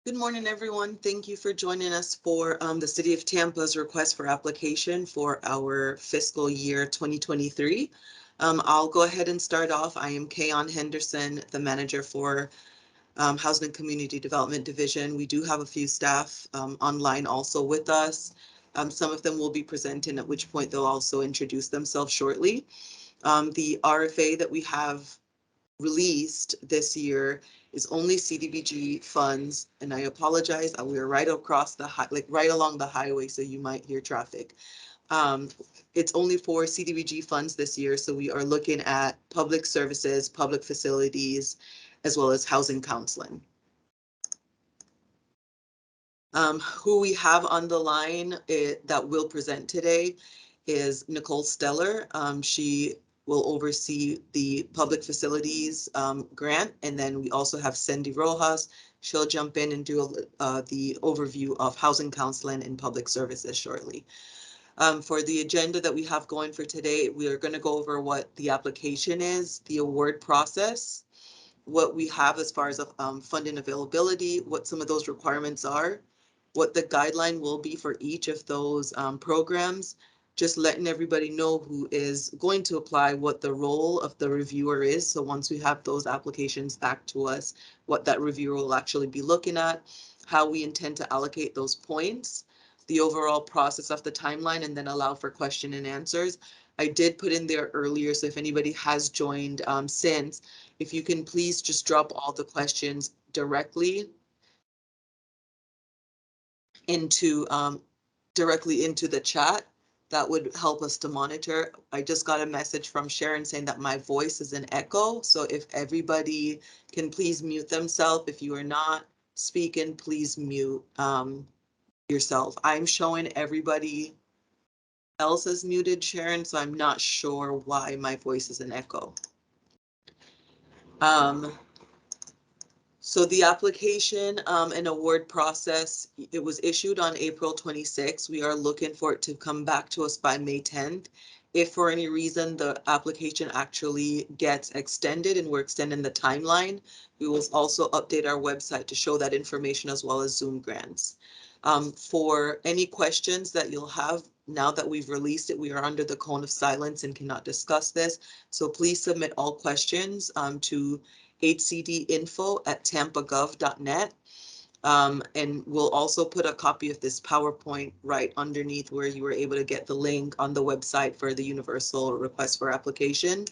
Good morning, everyone. Thank you for joining us for the City of Tampa's request for application for our fiscal year 2023. I'll go ahead and start off. I am Kayon Henderson, the manager for Housing and Community Development Division. We do have a few staff online also with us. Some of them will be presenting, at which point they'll also introduce themselves shortly. The RFA that we have released this year is only CDBG funds, and I apologize, we are right across the right along the highway, so you might hear traffic. It's only for CDBG funds this year, so we are looking at public services, public facilities, as well as housing counseling. Who we have on the line that will present today is Nicole Steller. She will oversee the public facilities grant. And then we also have Cindy Rojas. She'll jump in and do the overview of housing counseling and public services shortly. For the agenda that we have going for today, we are going to go over what the application is, the award process, what we have as far as funding availability, what some of those requirements are, what the guideline will be for each of those programs, just letting everybody know who is going to apply, what the role of the reviewer is. So once we have those applications back to us, what that reviewer will actually be looking at, how we intend to allocate those points, the overall process of the timeline, and then allow for question and answers. I did put in there earlier, so if anybody has joined since, if you can please just drop all the questions directly into the chat. That would help us to monitor. I just got a message from Sharon saying that my voice is an echo. So if everybody can please mute themselves. If you are not speaking, please mute yourself. I'm showing everybody else is muted, Sharon, so I'm not sure why my voice is an echo. So the application and award process, it was issued on April 26th. We are looking for it to come back to us by May 10th. If for any reason the application actually gets extended and we're extending the timeline, we will also update our website to show that information as well as Zoom grants. For any questions that you'll have, now that we've released it, we are under the cone of silence and cannot discuss this. So please submit all questions to hcdinfo@tampagov.net. And we'll also put a copy of this PowerPoint right underneath where you were able to get the link on the website for the universal request for application.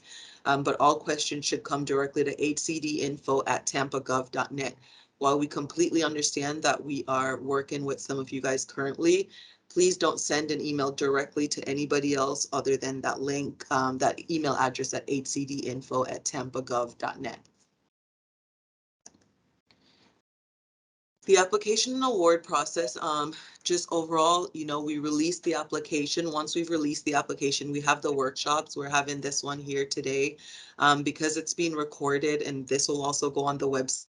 But all questions should come directly to hcdinfo@tampagov.net. While we completely understand that we are working with some of you guys currently, please don't send an email directly to anybody else other than that link, that email address at hcdinfo@tampagov.net. The application and award process, just overall, we released the application. Once we've released the application, we have the workshops. We're having this one here today because it's being recorded, and this will also go on the website.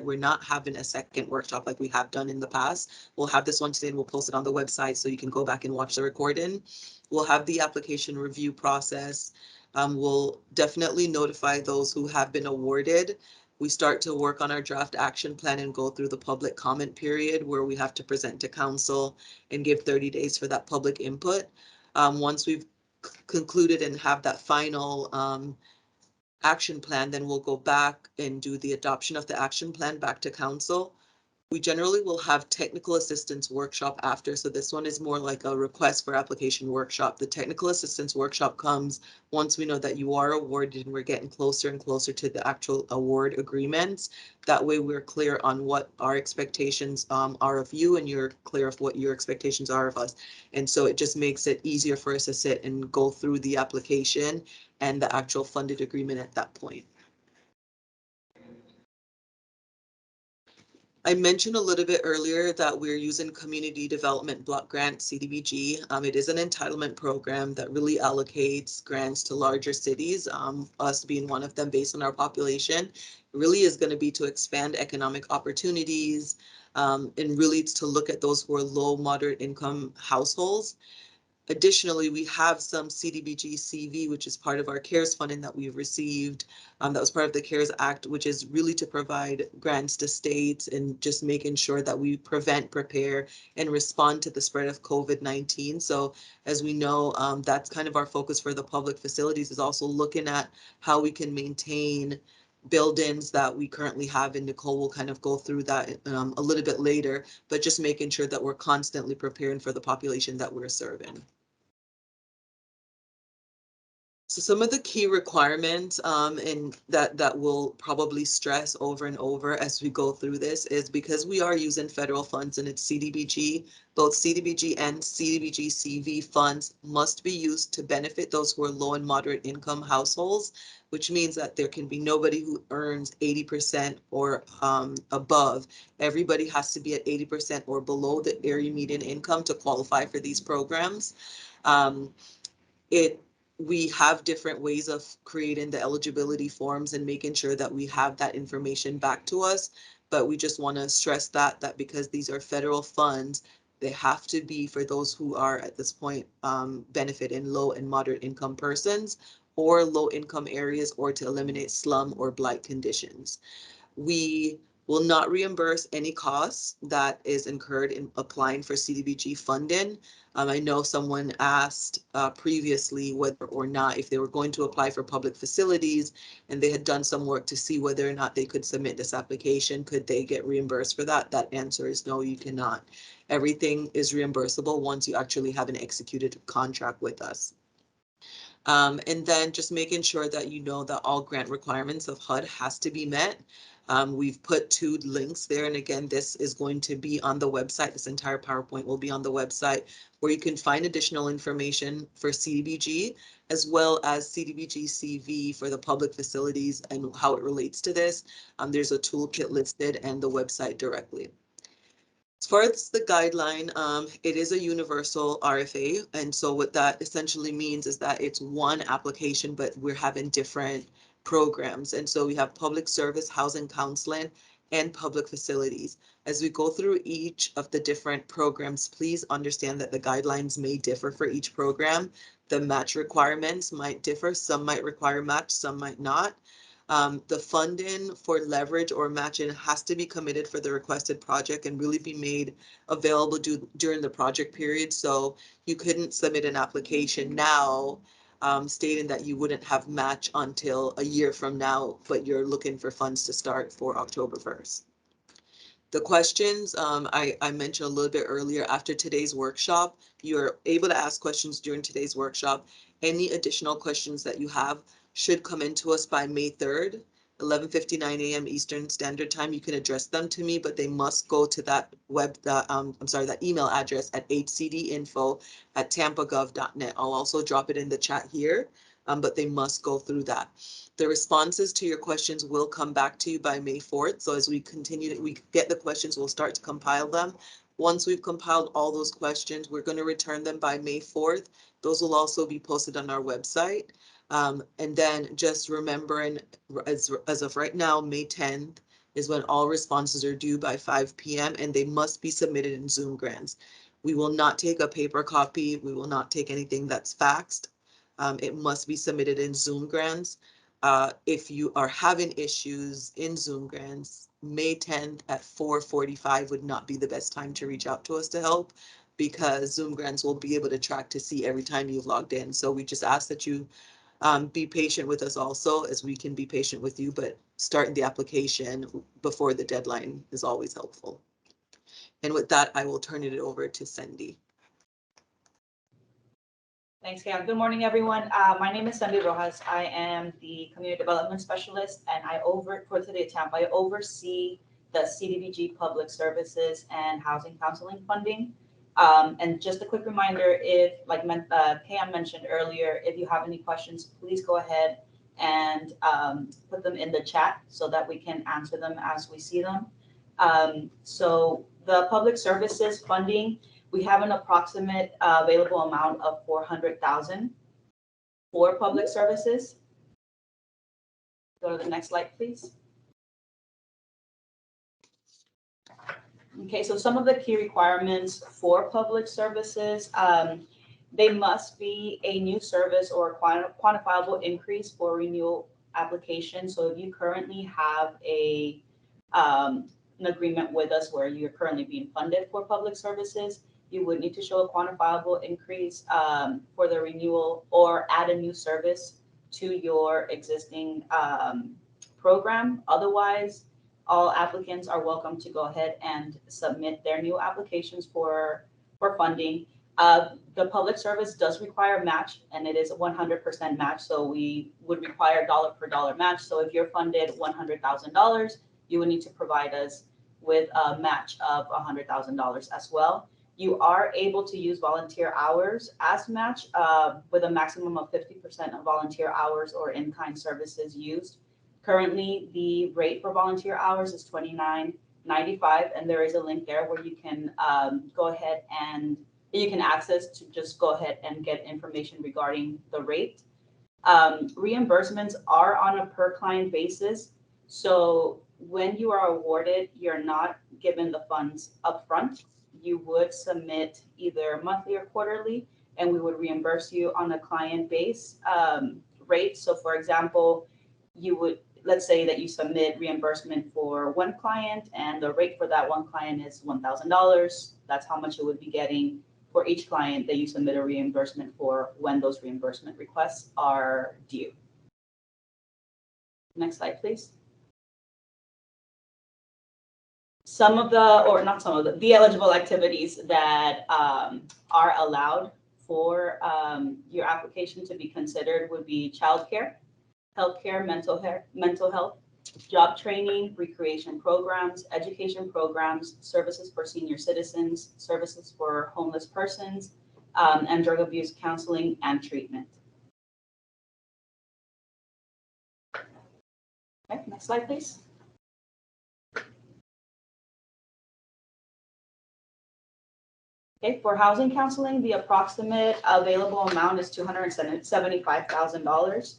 We're not having a second workshop like we have done in the past. We'll have this one today and we'll post it on the website so you can go back and watch the recording. We'll have the application review process. We'll definitely notify those who have been awarded. We start to work on our draft action plan and go through the public comment period where we have to present to council and give 30 days for that public input. Once we've concluded and have that final action plan, then we'll go back and do the adoption of the action plan back to council. We generally will have technical assistance workshop after. So this one is more like a request for application workshop. The technical assistance workshop comes once we know that you are awarded and we're getting closer and closer to the actual award agreements. That way we're clear on what our expectations are of you and you're clear of what your expectations are of us. And so it just makes it easier for us to sit and go through the application and the actual funded agreement at that point. I mentioned a little bit earlier that we're using Community Development Block Grant, CDBG. It is an entitlement program that really allocates grants to larger cities, us being one of them based on our population. It really is going to be to expand economic opportunities and really to look at those who are low, moderate income households. Additionally, we have some CDBG CV, which is part of our CARES funding that we've received. That was part of the CARES Act, which is really to provide grants to states and just making sure that we prevent, prepare, and respond to the spread of COVID-19. So as we know, that's kind of our focus for the public facilities, is also looking at how we can maintain buildings that we currently have, and Nicole will kind of go through that a little bit later, but just making sure that we're constantly preparing for the population that we're serving. So some of the key requirements and that we'll probably stress over and over as we go through this is, because we are using federal funds and it's CDBG, both CDBG and CDBG CV funds must be used to benefit those who are low and moderate income households, which means that there can be nobody who earns 80% or above. Everybody has to be at 80% or below the area median income to qualify for these programs. We have different ways of creating the eligibility forms and making sure that we have that information back to us. But we just want to stress that because these are federal funds, they have to be for those who are at this point benefiting low and moderate income persons or low income areas, or to eliminate slum or blight conditions. We will not reimburse any costs that is incurred in applying for CDBG funding. I know someone asked previously whether or not, if they were going to apply for public facilities and they had done some work to see whether or not they could submit this application, could they get reimbursed for that? That answer is no, you cannot. Everything is reimbursable once you actually have an executed contract with us. And then just making sure that you know that all grant requirements of HUD has to be met. We've put 2 links there. And again, this is going to be on the website. This entire PowerPoint will be on the website, where you can find additional information for CDBG, as well as CDBG CV for the public facilities and how it relates to this. There's a toolkit listed and the website directly. As far as the guideline, it is a universal RFA. And so what that essentially means is that it's one application, but we're having different programs. And so we have public service, housing counseling, and public facilities. As we go through each of the different programs, please understand that the guidelines may differ for each program. The match requirements might differ. Some might require match, some might not. The funding for leverage or matching has to be committed for the requested project and really be made available during the project period. So you couldn't submit an application now stating that you wouldn't have match until a year from now, but you're looking for funds to start for October 1st. The questions I mentioned a little bit earlier, after today's workshop, you're able to ask questions during today's workshop. Any additional questions that you have should come into us by May 3rd, 11:59 a.m. Eastern Standard Time. You can address them to me, but they must go to that that email address at hcdinfo@tampagov.net. I'll also drop it in the chat here, but they must go through that. The responses to your questions will come back to you by May 4th. So as we get the questions, we'll start to compile them. Once we've compiled all those questions, we're going to return them by May 4th. Those will also be posted on our website. And then just remembering, as of right now, May 10th is when all responses are due by 5 p.m. and they must be submitted in Zoom grants. We will not take a paper copy. We will not take anything that's faxed. It must be submitted in Zoom grants. If you are having issues in Zoom grants, May 10th at 4:45 would not be the best time to reach out to us to help, because Zoom grants will be able to track to see every time you've logged in. So we just ask that you be patient with us also, as we can be patient with you, but starting the application before the deadline is always helpful. And with that, I will turn it over to Cindy. Thanks, Kayla. Good morning, everyone. My name is Cindy Rojas. I am the Community Development Specialist, and for today at Tampa, I oversee the CDBG Public Services and Housing Counseling funding. And just a quick reminder, if, like Kayla mentioned earlier, if you have any questions, please go ahead and put them in the chat so that we can answer them as we see them. So the public services funding, we have an approximate available amount of $400,000 for public services. Go to the next slide, please. Okay, so some of the key requirements for public services, They must be a new service or quantifiable increase for renewal application. So if you currently have an agreement with us where you're currently being funded for public services, you would need to show a quantifiable increase for the renewal or add a new service to your existing program. Otherwise, all applicants are welcome to go ahead and submit their new applications for funding. The public service does require match, and it is a 100% match. So we would require dollar per dollar match. So if you're funded $100,000, you would need to provide us with a match of $100,000 as well. You are able to use volunteer hours as match with a maximum of 50% of volunteer hours or in-kind services used. Currently, the rate for volunteer hours is $29.95, and there is a link there where you can go ahead and you can access to just go ahead and get information regarding the rate. Reimbursements are on a per client basis. So when you are awarded, you're not given the funds upfront. You would submit either monthly or quarterly, and we would reimburse you on a client base rate. So for example, let's say that you submit reimbursement for one client and the rate for that one client is $1,000. That's how much you would be getting for each client that you submit a reimbursement for when those reimbursement requests are due. Next slide, please. The eligible activities that are allowed for your application to be considered would be childcare, healthcare, mental health, job training, recreation programs, education programs, services for senior citizens, services for homeless persons, and drug abuse counseling and treatment. Okay, next slide, please. Okay, for housing counseling, the approximate available amount is $275,000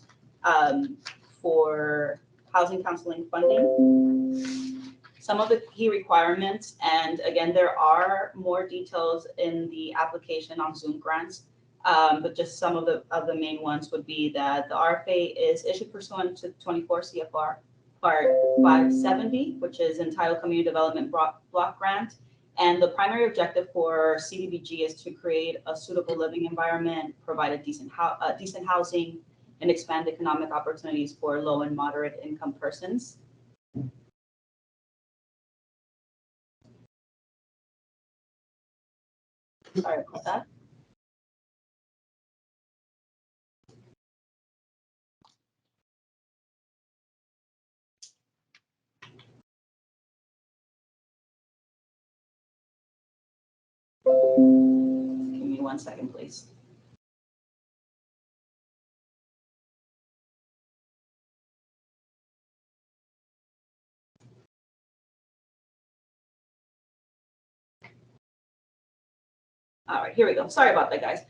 for housing counseling funding. Some of the key requirements, and again, there are more details in the application on Zoom grants, but just some of the main ones would be that the RFA is issued pursuant to 24 CFR Part 570, which is Entitled Community Development Block Grant. And the primary objective for CDBG is to create a suitable living environment, provide a decent housing, and expand economic opportunities for low and moderate income persons. Sorry about that. Give me 1 second, please. All right, here we go. Sorry about that, guys.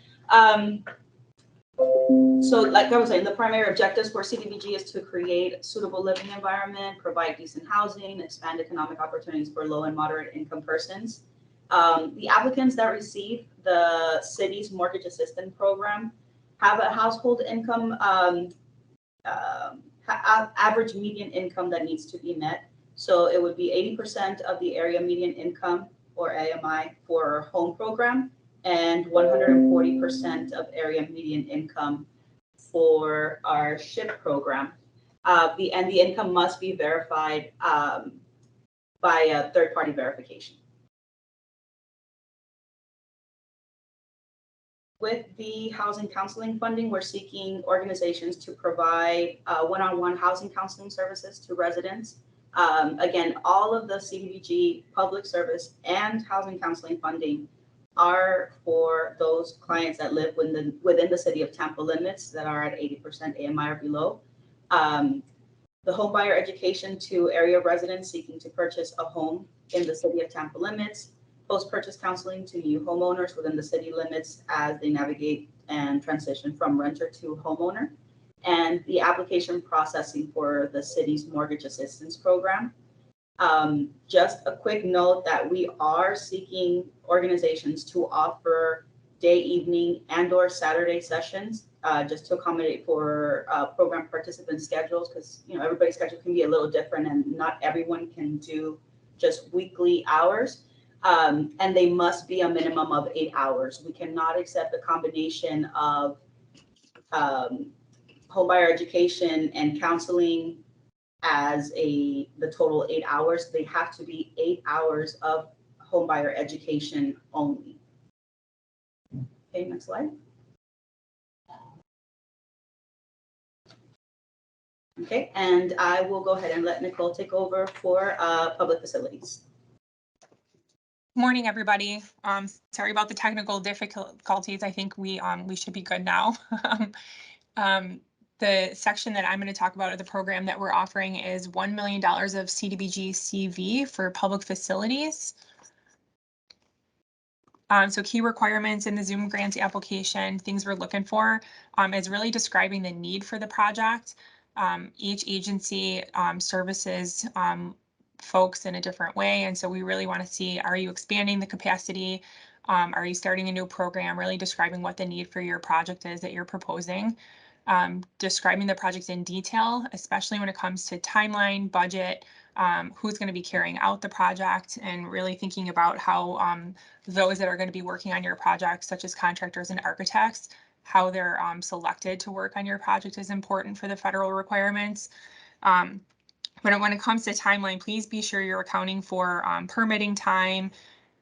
So like I was saying, the primary objectives for CDBG is to create a suitable living environment, provide decent housing, expand economic opportunities for low and moderate income persons. The applicants that receive the city's mortgage assistance program have a household income, average median income that needs to be met. So it would be 80% of the area median income or AMI for home program and 140% of area median income for our SHIP program. The income must be verified by a third-party verification. With the housing counseling funding, we're seeking organizations to provide one-on-one housing counseling services to residents. Again, all of the CDBG public service and housing counseling funding are for those clients that live within the city of Tampa limits that are at 80% AMI or below. The home buyer education to area residents seeking to purchase a home in the city of Tampa limits, post-purchase counseling to new homeowners within the city limits as they navigate and transition from renter to homeowner, and the application processing for the city's mortgage assistance program. Just a quick note that we are seeking organizations to offer day, evening, and/or Saturday sessions, just to accommodate for program participant schedules, because everybody's schedule can be a little different, and not everyone can do just weekly hours. And they must be a minimum of 8 hours. We cannot accept the combination of homebuyer education and counseling as the total 8 hours. They have to be 8 hours of homebuyer education only. Okay, next slide. Okay, and I will go ahead and let Nicole take over for public facilities. Morning, everybody. Sorry about the technical difficulties. I think we should be good now. The section that I'm going to talk about, or the program that we're offering, is $1 million of CDBG CV for public facilities. So key requirements in the Zoom grant application, things we're looking for, is really describing the need for the project. Each agency services folks in a different way, and so we really want to see, are you expanding the capacity? Are you starting a new program? Really describing what the need for your project is that you're proposing. Describing the project in detail, especially when it comes to timeline, budget, who's going to be carrying out the project, and really thinking about how those that are going to be working on your project, such as contractors and architects, how they're selected to work on your project is important for the federal requirements. When it comes to timeline, please be sure you're accounting for permitting time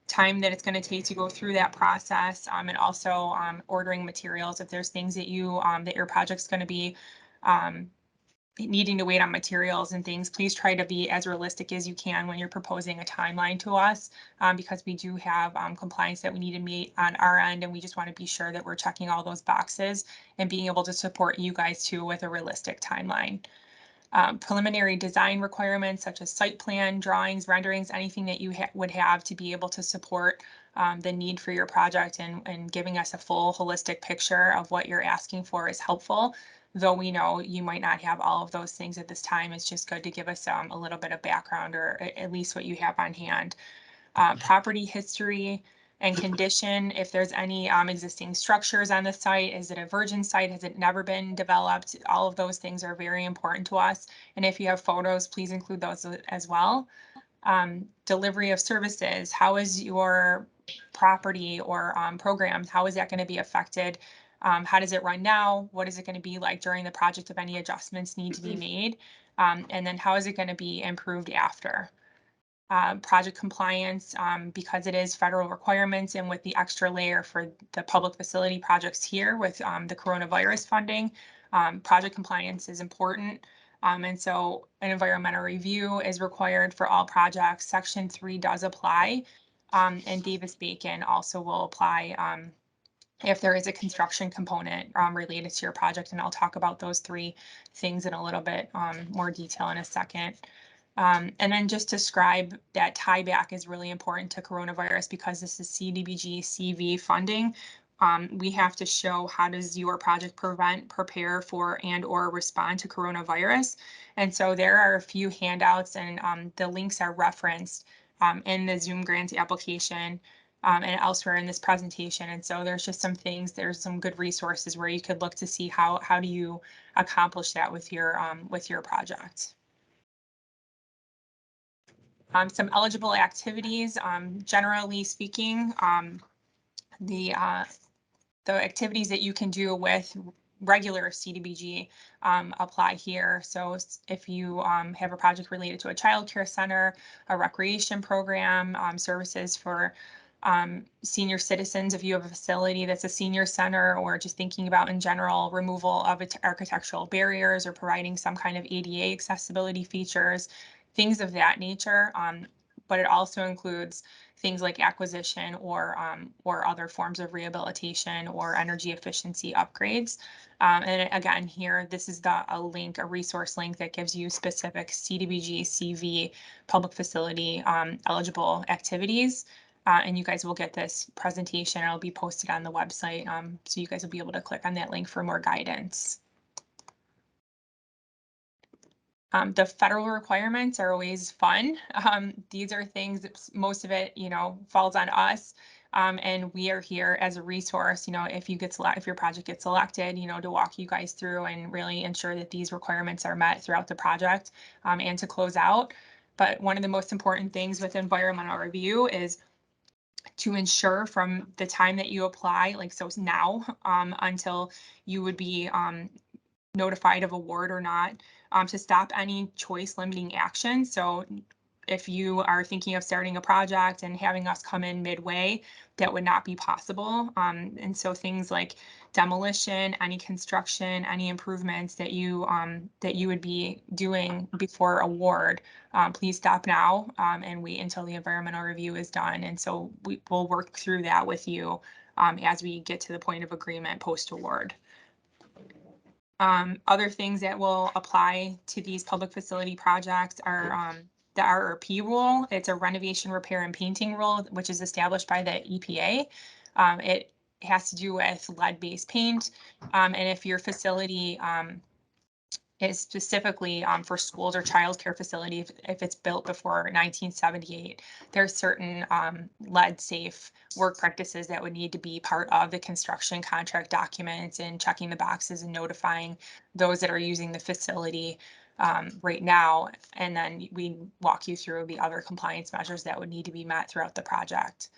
that it's going to take to go through that process, and also ordering materials. If there's things that you that your project's going to be needing to wait on materials and things, please try to be as realistic as you can when you're proposing a timeline to us, because we do have compliance that we need to meet on our end, and we just want to be sure that we're checking all those boxes and being able to support you guys too with a realistic timeline. Preliminary design requirements such as site plan, drawings, renderings, anything that you would have to be able to support the need for your project, and giving us a full holistic picture of what you're asking for is helpful. Though we know you might not have all of those things at this time, it's just good to give us a little bit of background, or at least what you have on hand. Property history and condition, if there's any existing structures on the site, is it a virgin site, has it never been developed? All of those things are very important to us, and if you have photos, please include those as well. Delivery of services, how is your property or programs, how is that going to be affected? How does it run now? What is it going to be like during the project if any adjustments need to be made? And then how is it going to be improved after? Project compliance, because it is federal requirements, and with the extra layer for the public facility projects here with the coronavirus funding, project compliance is important. And so an environmental review is required for all projects. Section 3 does apply, and Davis-Bacon also will apply if there is a construction component related to your project, and I'll talk about those 3 things in a little bit more detail in a second. And then just describe that tieback is really important to coronavirus, because this is CDBG CV funding. We have to show how does your project prevent, prepare for, and or respond to coronavirus. And so there are a few handouts, and the links are referenced in the Zoom grant application and elsewhere in this presentation. And so there's just some things, there's some good resources where you could look to see how do you accomplish that with your project. Some eligible activities, generally speaking, the activities that you can do with regular CDBG apply here. So if you have a project related to a child care center, a recreation program, services for senior citizens, if you have a facility that's a senior center, or just thinking about in general removal of architectural barriers, or providing some kind of ADA accessibility features, things of that nature. But it also includes things like acquisition or other forms of rehabilitation or energy efficiency upgrades. And again, here, this is a resource link that gives you specific CDBG CV public facility eligible activities. And you guys will get this presentation. It'll be posted on the website. So you guys will be able to click on that link for more guidance. The federal requirements are always fun. These are things that most of it, falls on us. And we are here as a resource, if your project gets selected, to walk you guys through and really ensure that these requirements are met throughout the project, and to close out. But one of the most important things with environmental review is to ensure from the time that you apply, like so now, until you would be notified of award or not, to stop any choice limiting action. So if you are thinking of starting a project and having us come in midway, that would not be possible. And so things like demolition, any construction, any improvements that you would be doing before award, please stop now and wait until the environmental review is done. And so we will work through that with you as we get to the point of agreement post-award. Other things that will apply to these public facility projects are the RRP rule. It's a renovation, repair, and painting rule, which is established by the EPA. It has to do with lead-based paint. And if your facility is specifically for schools or childcare facilities, if it's built before 1978, there's certain lead safe work practices that would need to be part of the construction contract documents and checking the boxes and notifying those that are using the facility right now. And then we walk you through the other compliance measures that would need to be met throughout the project.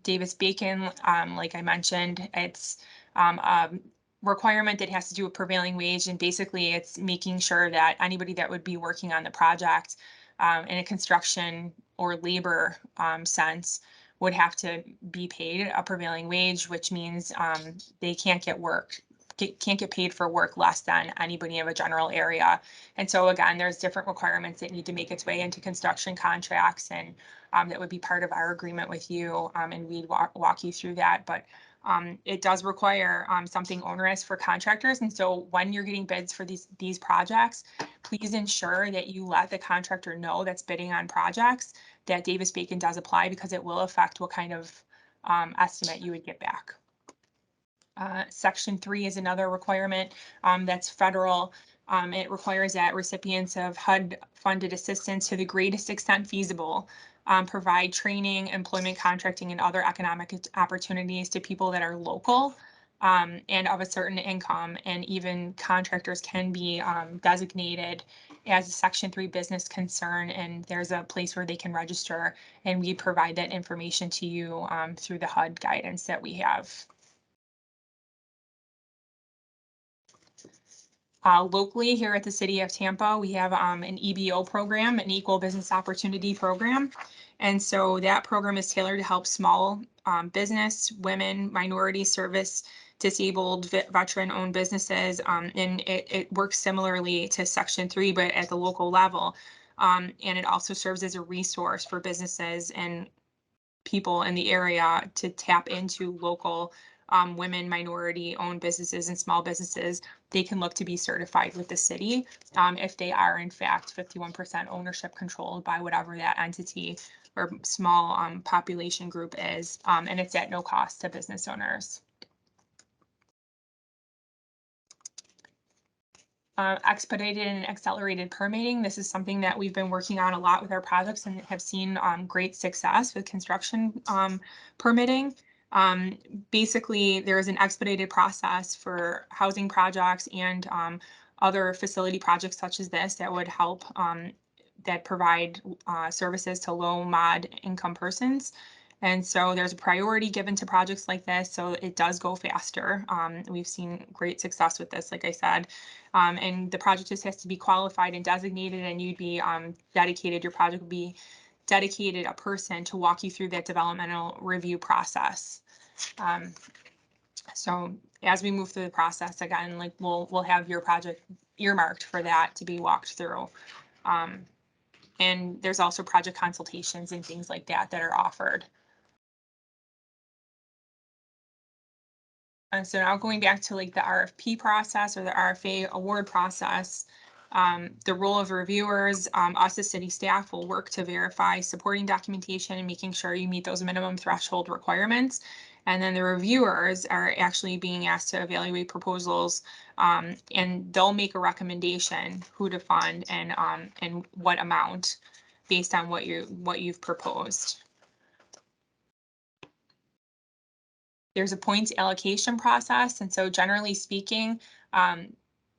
Davis-Bacon, like I mentioned, it's a requirement that has to do with prevailing wage, and basically it's making sure that anybody that would be working on the project in a construction or labor sense would have to be paid a prevailing wage, which means they can't get paid for work less than anybody of a general area. And so again, there's different requirements that need to make its way into construction contracts, and that would be part of our agreement with you, and we'd walk you through that. But it does require something onerous for contractors. And so when you're getting bids for these projects, please ensure that you let the contractor know that's bidding on projects that Davis-Bacon does apply, because it will affect what kind of estimate you would get back. Section 3 is another requirement that's federal. It requires that recipients of HUD-funded assistance to the greatest extent feasible provide training, employment contracting, and other economic opportunities to people that are local and of a certain income. And even contractors can be designated as a Section 3 business concern, and there's a place where they can register, and we provide that information to you through the HUD guidance that we have. Locally here at the city of Tampa, we have an EBO program, an Equal Business Opportunity Program. And so that program is tailored to help small business, women, minority service, disabled, veteran-owned businesses. And it works similarly to Section 3, but at the local level. And it also serves as a resource for businesses and people in the area to tap into local women, minority-owned businesses and small businesses. They can look to be certified with the city if they are in fact 51% ownership controlled by whatever that entity or small population group is, and it's at no cost to business owners. Expedited and accelerated permitting. This is something that we've been working on a lot with our projects and have seen great success with construction permitting. Basically, there is an expedited process for housing projects and other facility projects such as this that would help that provide services to low mod income persons. And so there's a priority given to projects like this, so it does go faster. We've seen great success with this, like I said. And the project just has to be qualified and designated, and you'd be dedicated, your project would be dedicated a person to walk you through that developmental review process. So as we move through the process, again, like we'll have your project earmarked for that to be walked through. And there's also project consultations and things like that that are offered. And so now going back to like the RFP process or the RFA award process, the role of reviewers, us as city staff will work to verify supporting documentation and making sure you meet those minimum threshold requirements. And then the reviewers are actually being asked to evaluate proposals, and they'll make a recommendation who to fund and what amount based on what you've proposed. There's a points allocation process, and so generally speaking,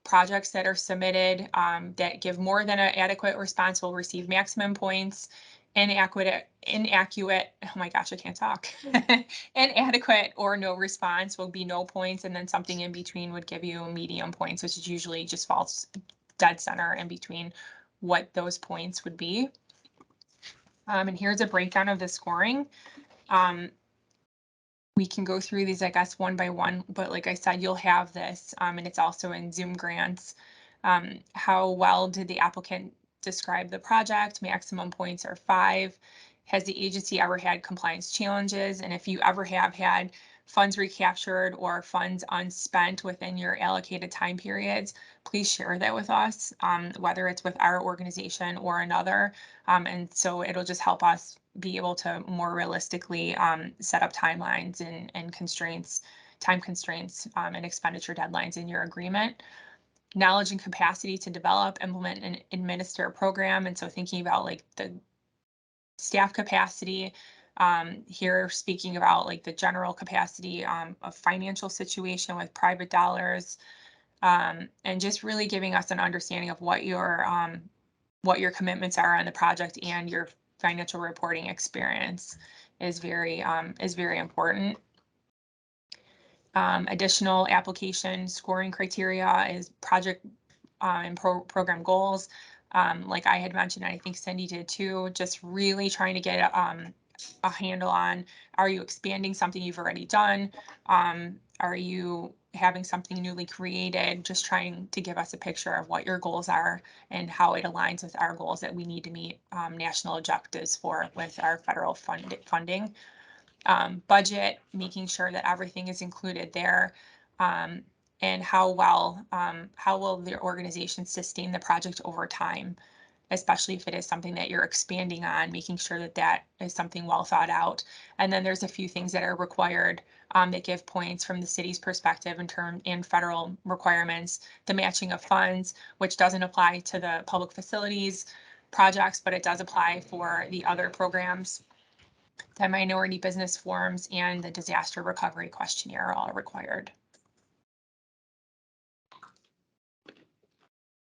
projects that are submitted that give more than an adequate response will receive maximum points. Inaccurate, oh my gosh, I can't talk. Inadequate or no response will be no points, and then something in between would give you medium points, which is usually just falls dead center in between what those points would be. And here's a breakdown of the scoring. We can go through these, I guess, one by one, but like I said, you'll have this, and it's also in Zoom grants. How well did the applicant describe the project? Maximum points are 5. Has the agency ever had compliance challenges? And if you ever have had funds recaptured or funds unspent within your allocated time periods, please share that with us, whether it's with our organization or another. And so it'll just help us be able to more realistically set up timelines and constraints, time constraints, and expenditure deadlines in your agreement. Knowledge and capacity to develop, implement, and administer a program. And so thinking about like the staff capacity, here speaking about like the general capacity of financial situation with private dollars, and just really giving us an understanding of what your commitments are on the project and your financial reporting experience is very important. Additional application scoring criteria is project and program goals. Like I had mentioned, I think Cindy did too, just really trying to get a handle on, are you expanding something you've already done? Are you having something newly created? Just trying to give us a picture of what your goals are and how it aligns with our goals that we need to meet national objectives for with our federal funding. Budget, making sure that everything is included there. And how will the organization sustain the project over time, especially if it is something that you're expanding on, making sure that that is something well thought out. And then there's a few things that are required that give points from the city's perspective in federal requirements, the matching of funds, which doesn't apply to the public facilities projects, but it does apply for the other programs. The minority business forms and the disaster recovery questionnaire are all required.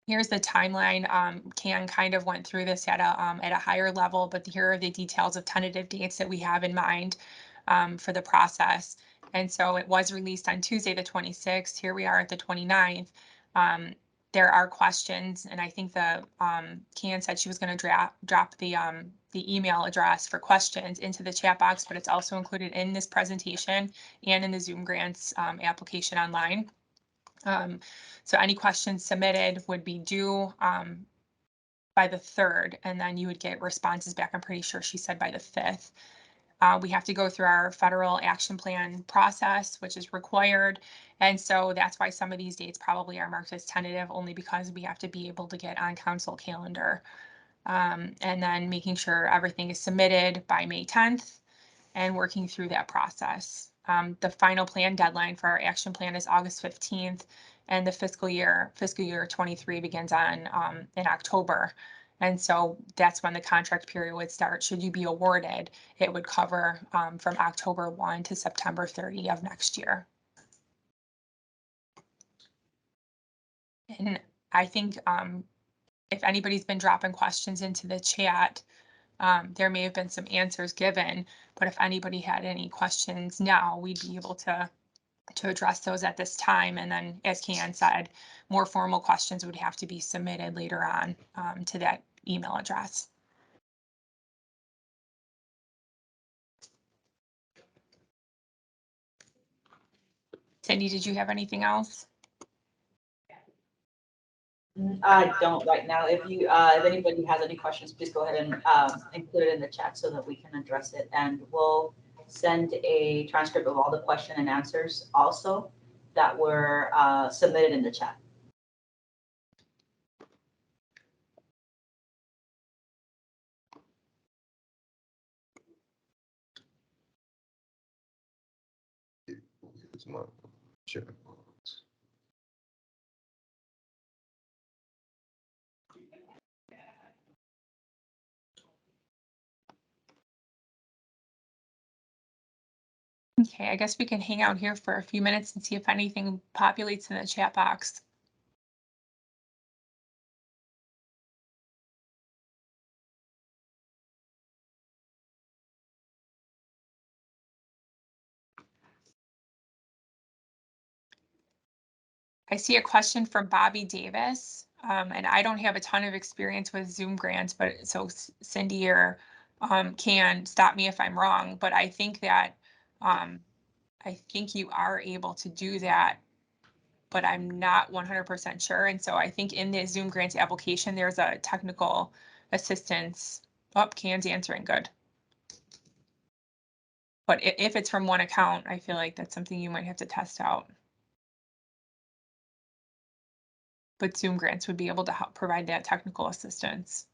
Here's the timeline. Can kind of went through this at a higher level, but here are the details of tentative dates that we have in mind for the process. And so it was released on Tuesday, the 26th. Here we are at the 29th. There are questions, and I think the Can said she was going to drop the email address for questions into the chat box, but it's also included in this presentation and in the Zoom grants application online. So any questions submitted would be due by the 3rd, and then you would get responses back. I'm pretty sure she said by the 5th. We have to go through our federal action plan process, which is required. And so that's why some of these dates probably are marked as tentative, only because we have to be able to get on council calendar. And then making sure everything is submitted by May 10th and working through that process. The final plan deadline for our action plan is August 15th, and the fiscal year 23 begins on in October. And so that's when the contract period would start. Should you be awarded, it would cover from October 1 to September 30 of next year. And I think if anybody's been dropping questions into the chat, there may have been some answers given, but if anybody had any questions now, we'd be able to address those at this time. And then, as Kian said, more formal questions would have to be submitted later on to that email address. Cindy, did you have anything else? I don't right now. If anybody has any questions, please go ahead and include it in the chat so that we can address it. And we'll send a transcript of all the question and answers also that were submitted in the chat. Sure. Okay, I guess we can hang out here for a few minutes and see if anything populates in the chat box. I see a question from Bobby Davis, and I don't have a ton of experience with Zoom grants, but so Cindy or can stop me if I'm wrong, but I think that I think you are able to do that, but I'm not 100% sure. And so I think in the Zoom grants application, there's a technical assistance. Oh, Can's answering, good. But if it's from one account, I feel like that's something you might have to test out. But Zoom grants would be able to help provide that technical assistance.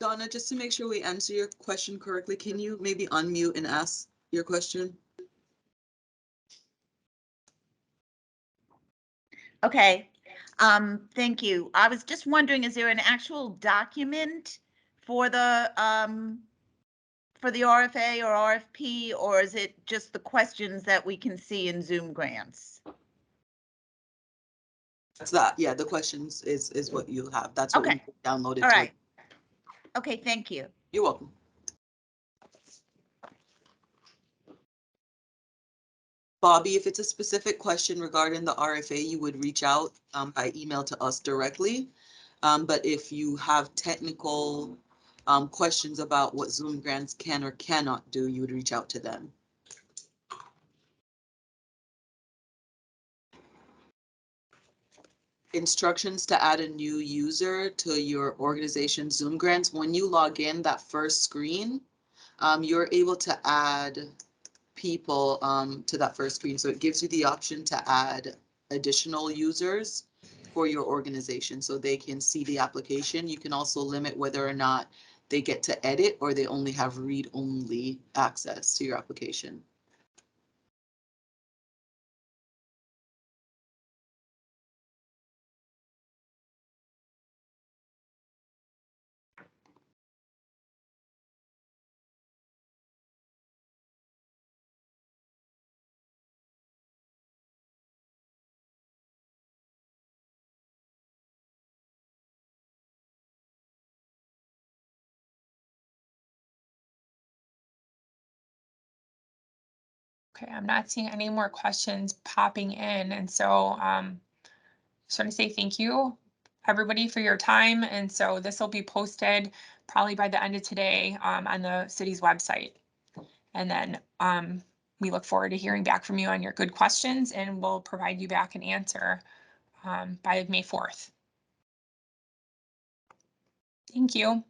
Donna, just to make sure we answer your question correctly, can you maybe unmute and ask your question? Okay, thank you. I was just wondering, is there an actual document for the RFA or RFP, or is it just the questions that we can see in Zoom grants? That's that. Yeah, the questions is what you have. That's what Okay. we downloaded. All right. Okay, thank you. You're welcome. Bobby, if it's a specific question regarding the RFA, you would reach out by email to us directly. But if you have technical questions about what Zoom grants can or cannot do, you would reach out to them. Instructions to add a new user to your organization Zoom grants. When you log in, that first screen, you're able to add people to that first screen. So it gives you the option to add additional users for your organization so they can see the application. You can also limit whether or not they get to edit or they only have read-only access to your application. Okay, I'm not seeing any more questions popping in. And so just want to say thank you, everybody, for your time. And so this will be posted probably by the end of today on the city's website. And then we look forward to hearing back from you on your good questions, and we'll provide you back an answer by May 4th. Thank you.